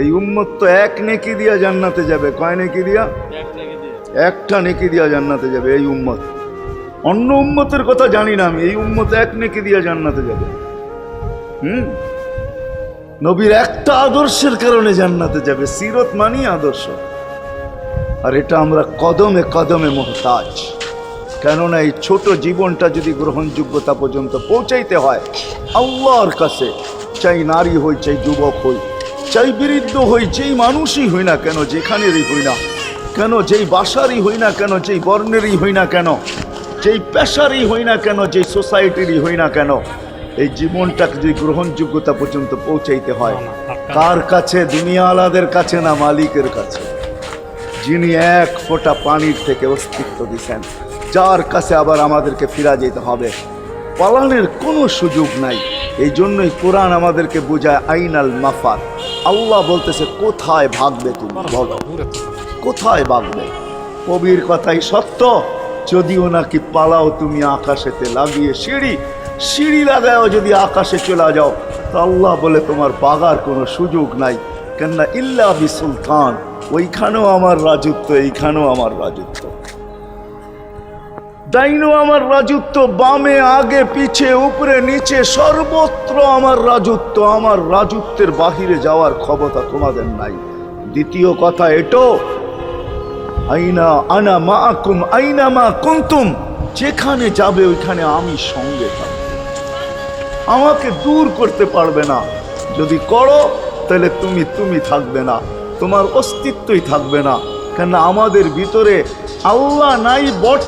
এই উম্মত তো এক নেকি দিয়া জান্নাতে যাবে। কয় নেকি দিয়া? একটা নেকি দিয়া জান্নাতে যাবে এই উম্মত। অন্য উম্মতের কথা জানি না আমি, এই উম্মত এক নেকি দিয়া জান্নাতে যাবে। নবীর একটা আদর্শের কারণে জান্নাতে যাবে। সিরত মানি আদর্শ, আর এটা আমরা কদমে কদমে মুহতাজ। কেননা এই ছোট জীবনটা যদি গ্রহণযোগ্যতা পর্যন্ত পৌঁছাইতে হয় আল্লাহর কাছে, চাই নারী হই, চাই যুবক হই, চাই বৃদ্ধ হই, যেই মানুষই হই না কেন, যেখানেরই হই না কেন, যেই বাসারই হই না কেন, যেই বর্ণেরই হই না কেন, যেই পেশারই হই না কেন, যেই সোসাইটিরই হই না কেন, এই জীবনটাকে যদি গ্রহণযোগ্যতা পর্যন্ত পৌঁছাইতে হয় কার কাছে? দুনিয়া আলাদের কাছে না, মালিকের কাছে, যিনি এক ফোঁটা পানির থেকে অস্তিত্ব দিচ্ছেন, যার কাছে আবার আমাদেরকে ফিরা যেতে হবে। পালানোর কোনো সুযোগ নাই। এই জন্যই কোরআন আমাদেরকে বোঝায় আইনাল মাফার। আল্লাহ বলতেছে কোথায় ভাগবে তুমি, বলো কোথায় ভাগবে? কবির কথাই সত্য, যদিও নাকি পালাও তুমি আকাশেতে লাগিয়ে সিঁড়ি লাগাও, যদি আকাশে চলে যাও তো আল্লাহ বলে তোমার বাগার কোনো সুযোগ নাই। কেননা ইল্লা বি সুলতান, ওইখানেও আমার রাজত্ব, এইখানেও আমার রাজত্ব, ডাইনো আমার রাজত্ব, বামে আগে পিছে উপরে নিচে সর্বত্র আমার রাজত্ব। আমার রাজত্বের বাহিরে যাওয়ার ক্ষমতা তোমাদের নাই। দ্বিতীয় কথা এটো, আইনা আনা মাআকুম আইনা মা কুনতুম, যেখানে যাবে ওইখানে আমি সঙ্গে থাকব, আমাকে দূর করতে পারবে না। যদি করো তাহলে তুমি থাকবে না, তোমার অস্তিত্বই থাকবে না। কেন আমাদের ভিতরে আল্লাহ নাই বট